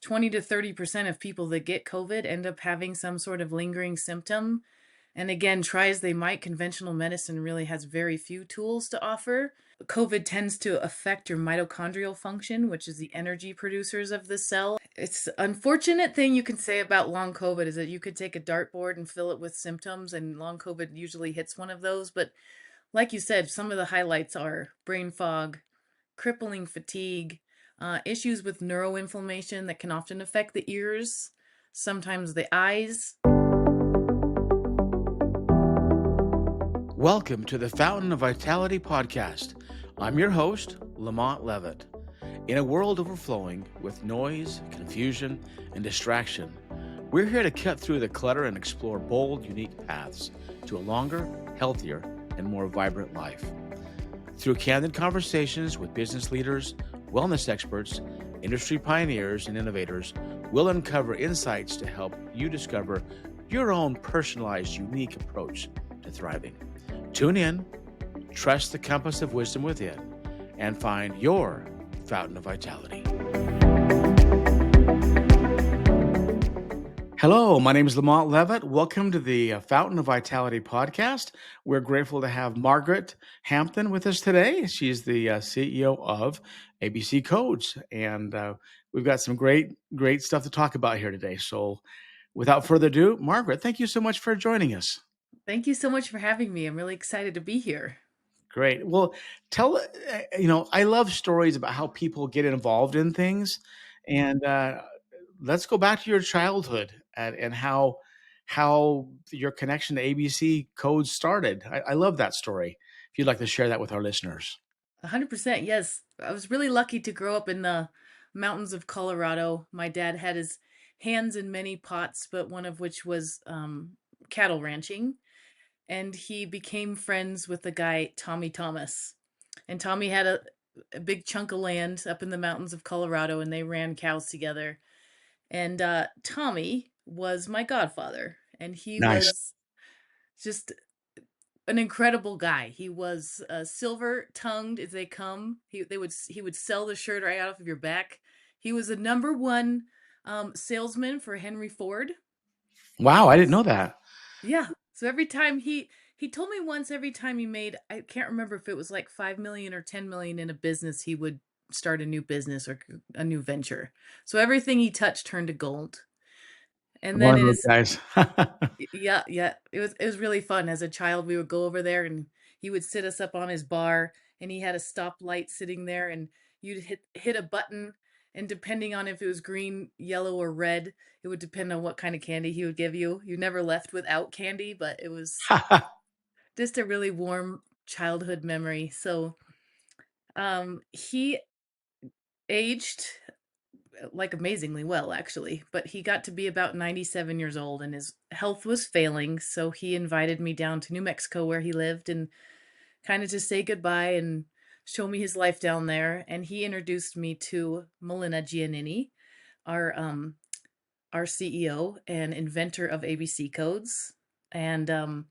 20 to 30% of people that get COVID end up having some sort of lingering symptom. And again, try as they might, conventional medicine really has very few tools to offer. COVID tends to affect your mitochondrial function, which is the energy producers of the cell. It's an unfortunate thing you can say about long COVID is that you could take a dartboard and fill it with symptoms, and long COVID usually hits one of those. But like you said, some of the highlights are brain fog, crippling fatigue, issues with neuroinflammation that can often affect the ears, sometimes the eyes. Welcome to the Fountain of Vitality podcast. I'm your host, LaMont Leavitt. In a world overflowing with noise, confusion, and distraction, we're here to cut through the clutter and explore bold, unique paths to a longer, healthier, and more vibrant life. Through candid conversations with business leaders, wellness experts, industry pioneers, and innovators, we'll uncover insights to help you discover your own personalized, unique approach to thriving. Tune in, trust the compass of wisdom within, and find your fountain of vitality. Hello, my name is LaMont Leavitt. Welcome to the Fountain of Vitality podcast. We're grateful to have Margaret Hampton with us today. She's the CEO of ABC Codes, and we've got some great stuff to talk about here today. So without further ado, Margaret, thank you so much for joining us. Thank you so much for having me. I'm really excited to be here. Great. Well, I love stories about how people get involved in things. And let's go back to your childhood and how your connection to ABC Codes started. I love that story. If you'd like to share that with our listeners. 100%, yes. I was really lucky to grow up in the mountains of Colorado. My dad had his hands in many pots, but one of which was cattle ranching. And he became friends with the guy, Tommy Thomas. And Tommy had a big chunk of land up in the mountains of Colorado, and they ran cows together. And Tommy was my godfather, and he Nice. was just an incredible guy. He was silver-tongued as they come. He would sell the shirt right out of your back. He was the number one salesman for Henry Ford. Wow, I didn't know that. Yeah. So every time he told me once, every time he made, I can't remember if it was like 5 million or 10 million in a business, he would start a new business or a new venture. So everything he touched turned to gold. And One then of in those his, guys. yeah, it was really fun. As a child, we would go over there and he would sit us up on his bar, and he had a stoplight sitting there, and you'd hit a button, and depending on if it was green, yellow, or red, it would depend on what kind of candy he would give you. You never left without candy, but it was just a really warm childhood memory. So he aged like amazingly well, actually, but he got to be about 97 years old and his health was failing. So he invited me down to New Mexico where he lived and kind of to say goodbye and show me his life down there. And he introduced me to Melina Giannini, our CEO and inventor of ABC Codes. And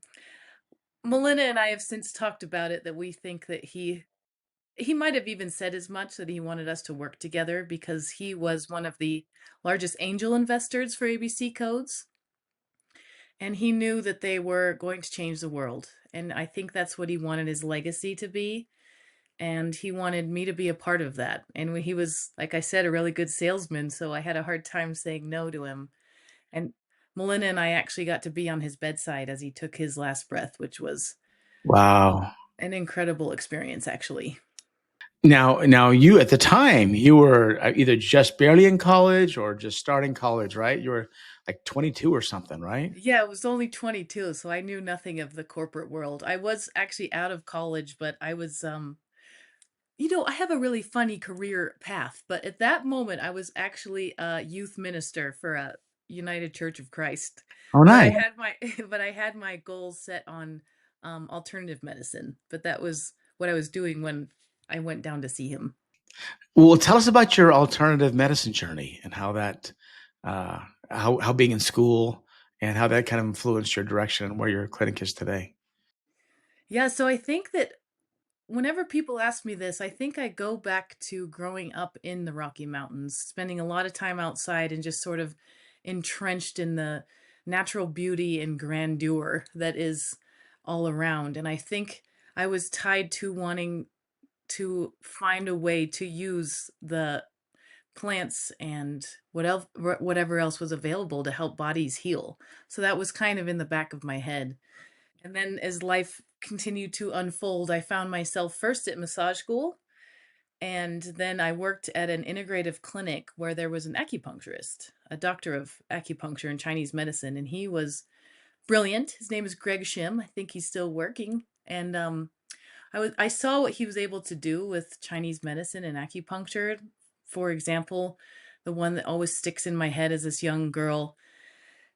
Melina and I have since talked about it, that we think that he might have even said as much, that he wanted us to work together because he was one of the largest angel investors for ABC Codes. And he knew that they were going to change the world. And I think that's what he wanted his legacy to be. And he wanted me to be a part of that. And he was, like I said, a really good salesman. So I had a hard time saying no to him. And Melina and I actually got to be on his bedside as he took his last breath, which was Wow. an incredible experience, actually. Now you at the time, you were either just barely in college or just starting college, right? You were like 22 or something, right? Yeah, I was only 22, so I knew nothing of the corporate world. I was actually out of college, but I was, I have a really funny career path, but at that moment, I was actually a youth minister for a United Church of Christ. Oh, But I nice. had my, but I had my goals set on alternative medicine. But that was what I was doing when I went down to see him. Well, tell us about your alternative medicine journey and how that, how being in school and how that kind of influenced your direction and where your clinic is today. Yeah, so I think that whenever people ask me this, I think I go back to growing up in the Rocky Mountains, spending a lot of time outside and just sort of entrenched in the natural beauty and grandeur that is all around. And I think I was tied to wanting to find a way to use the plants and whatever else was available to help bodies heal. So that was kind of in the back of my head. And then as life continued to unfold, I found myself first at massage school, and then I worked at an integrative clinic where there was an acupuncturist, a doctor of acupuncture and Chinese medicine, and he was brilliant. His name is Greg Shim. I think he's still working. And I saw what he was able to do with Chinese medicine and acupuncture. For example, the one that always sticks in my head is this young girl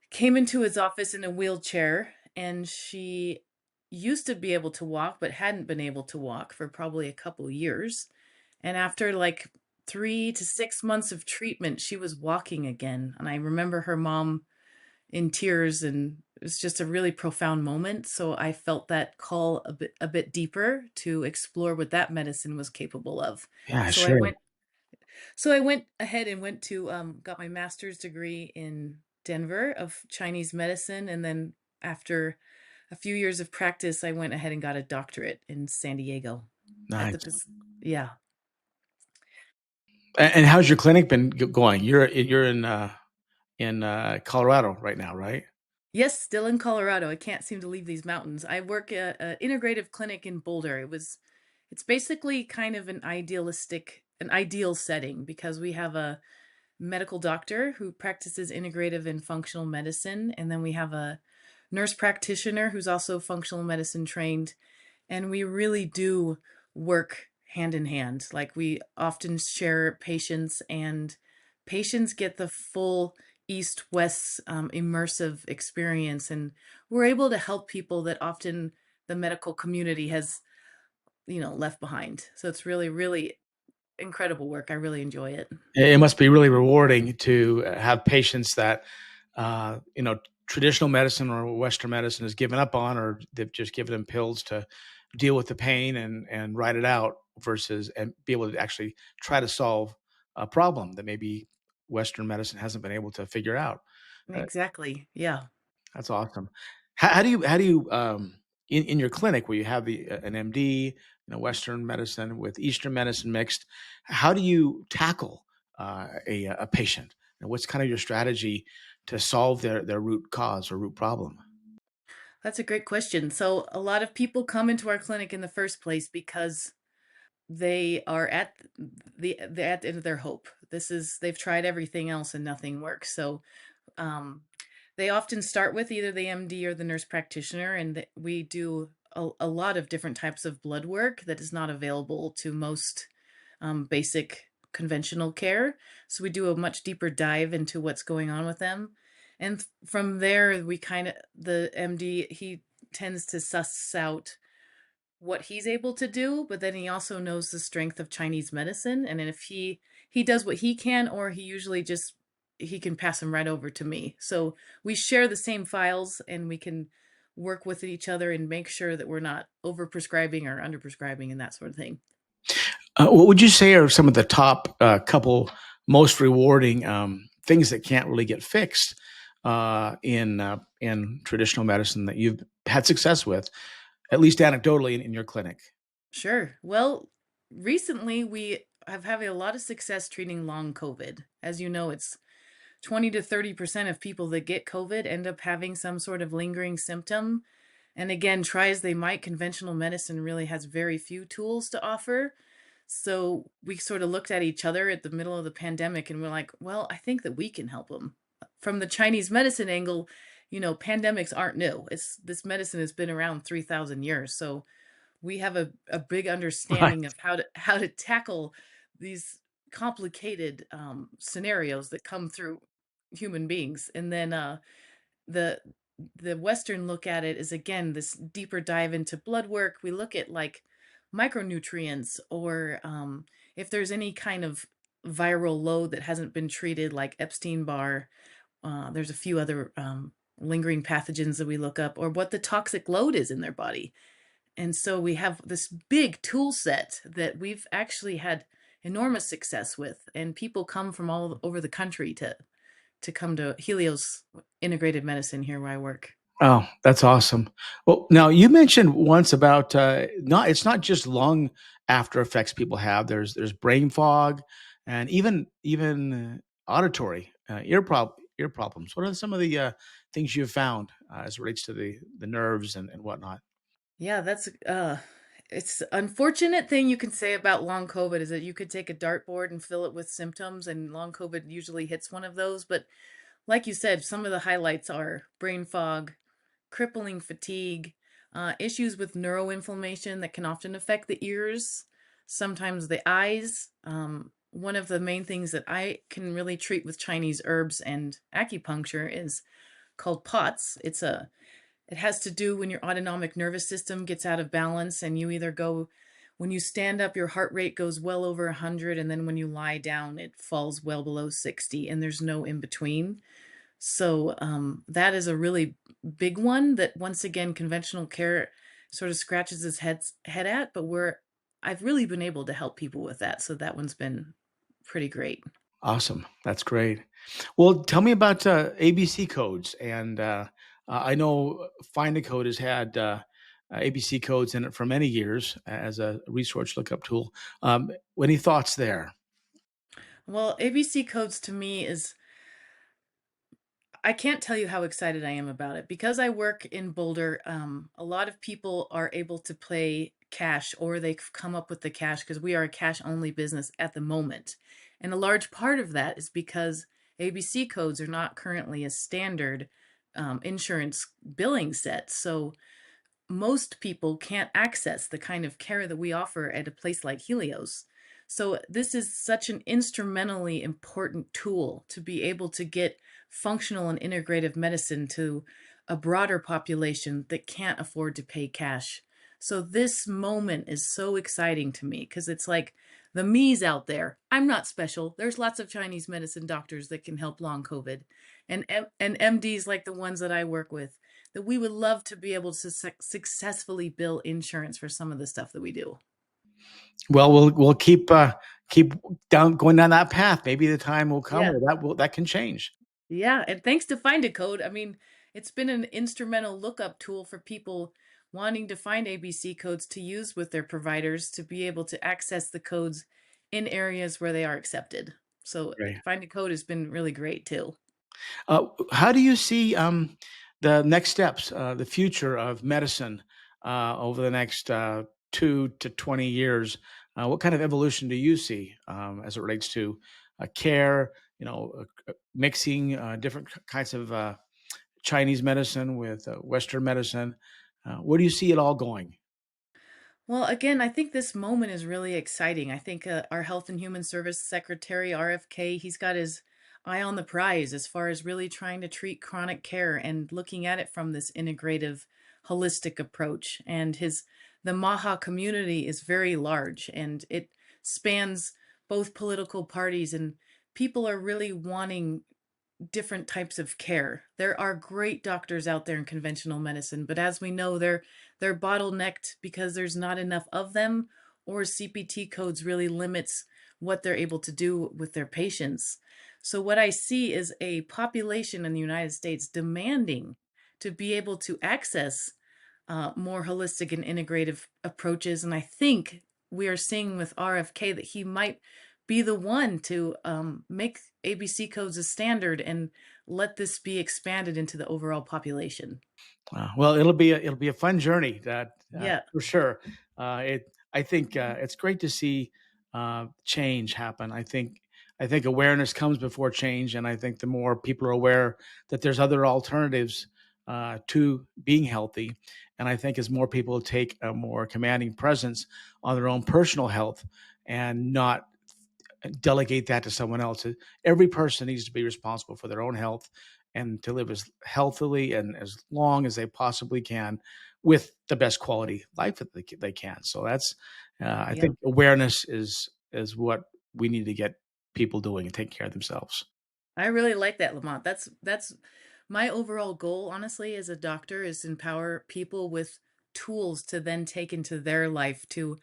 came into his office in a wheelchair, and she used to be able to walk but hadn't been able to walk for probably a couple years. And after like 3 to 6 months of treatment, she was walking again. And I remember her mom in tears, and it was just a really profound moment. So I felt that call a bit deeper to explore what that medicine was capable of. Yeah, So I sure. went so I went ahead and went to got my master's degree in Denver of Chinese medicine, and then after a few years of practice, I went ahead and got a doctorate in San Diego at the Nice. yeah. And how's your clinic been going? You're in Colorado right now, right? Yes, still in Colorado. I can't seem to leave these mountains. I work at an integrative clinic in Boulder. It's basically kind of an ideal setting because we have a medical doctor who practices integrative and functional medicine. And then we have a nurse practitioner who's also functional medicine trained. And we really do work hand in hand. Like we often share patients, and patients get the full East West immersive experience. And we're able to help people that often the medical community has, left behind. So it's really, really incredible work. I really enjoy it. It must be really rewarding to have patients that, you know, traditional medicine or Western medicine has given up on, or they've just given them pills to deal with the pain and ride it out, versus and be able to actually try to solve a problem that maybe Western medicine hasn't been able to figure out. Uh, Exactly. Yeah. that's awesome. How do you in your clinic where you have an MD, Western medicine with Eastern medicine mixed, how do you tackle a patient? And what's kind of your strategy to solve their root cause or root problem? That's a great question. So, a lot of people come into our clinic in the first place because they are they're at the end of their hope. They've tried everything else and nothing works. So, um, they often start with either the MD or the nurse practitioner, and we do a lot of different types of blood work that is not available to most basic conventional care. So we do a much deeper dive into what's going on with them. And from there, the MD, he tends to suss out what he's able to do, but then he also knows the strength of Chinese medicine. And if he does what he can, or he usually just he can pass them right over to me. So we share the same files, and we can work with each other and make sure that we're not over prescribing or under prescribing and that sort of thing. What would you say are some of the top couple most rewarding things that can't really get fixed in traditional medicine that you've had success with, at least anecdotally in your clinic? Sure. Well, recently we have having a lot of success treating long COVID. As you know, it's 20 to 30% of people that get COVID end up having some sort of lingering symptom. And again, try as they might, conventional medicine really has very few tools to offer. So we sort of looked at each other at the middle of the pandemic, and we're like, well, I think that we can help them. From the Chinese medicine angle, pandemics aren't new. This medicine has been around 3,000 years. So we have a big Right. understanding of how to tackle these complicated scenarios that come through human beings. And then the the Western look at it is again this deeper dive into blood work. We look at like micronutrients, or if there's any kind of viral load that hasn't been treated, like Epstein Barr. There's a few other lingering pathogens that we look up, or what the toxic load is in their body. And so we have this big tool set that we've actually had enormous success with, and people come from all over the country to come to Helios Integrated Medicine here where I work. Oh, that's awesome. Well, now you mentioned once about not it's not just lung after effects people have. There's brain fog and even auditory ear problems. What are some of the things you've found as it relates to the nerves and whatnot? Yeah, that's it's unfortunate thing you can say about long COVID is that you could take a dartboard and fill it with symptoms, and long COVID usually hits one of those. But like you said, some of the highlights are brain fog, crippling fatigue, issues with neuroinflammation that can often affect the ears, sometimes the eyes. One of the main things that I can really treat with Chinese herbs and acupuncture is called POTS. It has to do when your autonomic nervous system gets out of balance, and you either go, when you stand up, your heart rate goes well over 100, and then when you lie down, it falls well below 60, and there's no in between. So that is a really big one that once again conventional care sort of scratches its head at, but I've really been able to help people with that. So that one's been pretty great. Awesome. That's great. Well, tell me about ABC codes. And I know Find a Code has had ABC codes in it for many years as a resource lookup tool. Any thoughts there? Well, ABC codes to me is, I can't tell you how excited I am about it because I work in Boulder. A lot of people are able to pay cash, or they've come up with the cash because we are a cash only business at the moment. And a large part of that is because ABC codes are not currently a standard insurance billing set. So most people can't access the kind of care that we offer at a place like Helios. So this is such an instrumentally important tool to be able to get functional and integrative medicine to a broader population that can't afford to pay cash. So this moment is so exciting to me because it's like the me's out there. I'm not special. There's lots of Chinese medicine doctors that can help long COVID, and MDs like the ones that I work with, that we would love to be able to successfully bill insurance for some of the stuff that we do. Well, we'll keep going down that path. Maybe the time will come Yeah. where that can change. Yeah. And thanks to Find a Code, I mean, it's been an instrumental lookup tool for people wanting to find ABC codes to use with their providers to be able to access the codes in areas where they are accepted. So Right. Find a Code has been really great too. How do you see the next steps, the future of medicine over the next 2 to 20 years? What kind of evolution do you see as it relates to care? Mixing different kinds of Chinese medicine with Western medicine. Where do you see it all going? Well, again, I think this moment is really exciting. I think our Health and Human Service Secretary, RFK, he's got his eye on the prize as far as really trying to treat chronic care and looking at it from this integrative, holistic approach. And the MAHA community is very large, and it spans both political parties, and people are really wanting different types of care. There are great doctors out there in conventional medicine, but as we know, they're bottlenecked because there's not enough of them, or CPT codes really limits what they're able to do with their patients. So what I see is a population in the United States demanding to be able to access more holistic and integrative approaches. And I think we are seeing with RFK that he might be the one to make ABC codes a standard and let this be expanded into the overall population. Well, it'll be a fun journey that Yeah, for sure. I think it's great to see change happen. I think awareness comes before change, and I think the more people are aware that there's other alternatives to being healthy, and I think as more people take a more commanding presence on their own personal health and not delegate that to someone else. Every person needs to be responsible for their own health and to live as healthily and as long as they possibly can with the best quality life that they can. So that's, I yeah. think awareness is what we need to get people doing and take care of themselves. I really like that, Lamont. That's my overall goal, honestly, as a doctor, is empower people with tools to then take into their life to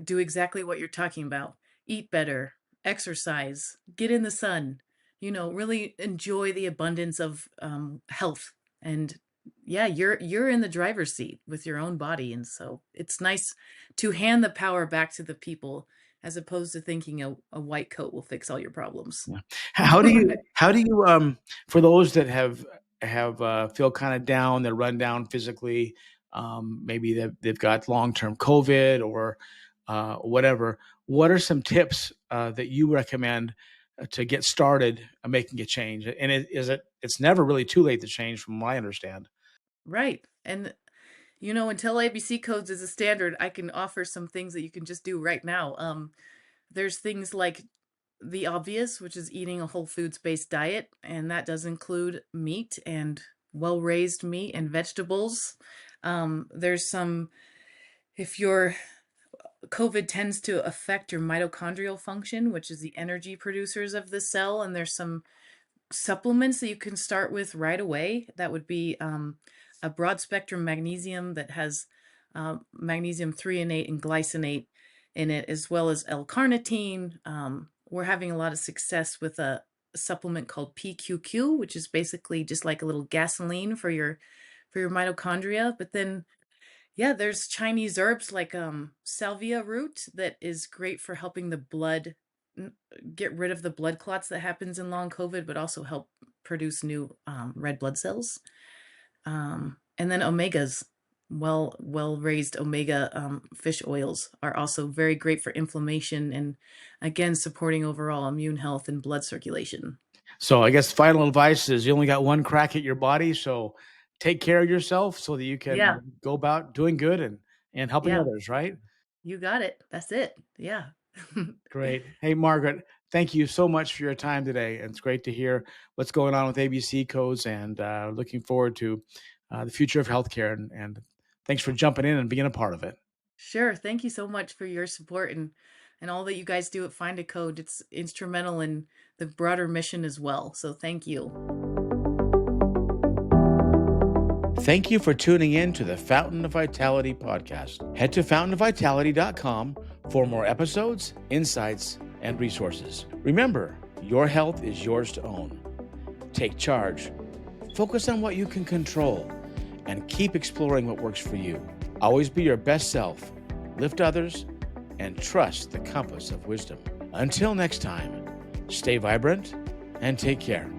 do exactly what you're talking about. Eat better, exercise, get in the sun, really enjoy the abundance of health. And yeah, you're in the driver's seat with your own body. And so it's nice to hand the power back to the people as opposed to thinking a white coat will fix all your problems. Yeah. How do you for those that have feel kind of down, they're run down physically, maybe they've got long-term COVID or whatever. What are some tips that you recommend to get started making a change? And it's never really too late to change, from what I understand. Right. And until ABC codes is a standard, I can offer some things that you can just do right now. There's things like the obvious, which is eating a whole foods based diet, and that does include meat and well-raised meat and vegetables. There's some, if your COVID tends to affect your mitochondrial function, which is the energy producers of the cell, and there's some supplements that you can start with right away. That would be a broad spectrum magnesium that has magnesium threonate and glycinate in it, as well as L-carnitine. We're having a lot of success with a supplement called PQQ, which is basically just like a little gasoline for your mitochondria. But then, yeah, there's Chinese herbs like salvia root that is great for helping the blood get rid of the blood clots that happens in long COVID, but also help produce new red blood cells. And then omegas, well-raised omega fish oils are also very great for inflammation and, again, supporting overall immune health and blood circulation. So I guess final advice is you only got one crack at your body, so take care of yourself so that you can Yeah, go about doing good and helping yeah, others, right? you got it. That's it. Yeah. Great. Hey, Margaret, thank you so much for your time today. It's great to hear what's going on with ABC codes, and looking forward to the future of healthcare. And thanks for jumping in and being a part of it. Sure. Thank you so much for your support and all that you guys do at Find a Code. It's instrumental in the broader mission as well. So thank you. Thank you for tuning in to the Fountain of Vitality podcast. Head to fountainofvitality.com for more episodes, insights, and resources. Remember, your health is yours to own. Take charge, focus on what you can control, and keep exploring what works for you. Always be your best self, lift others, and trust the compass of wisdom. Until next time, stay vibrant and take care.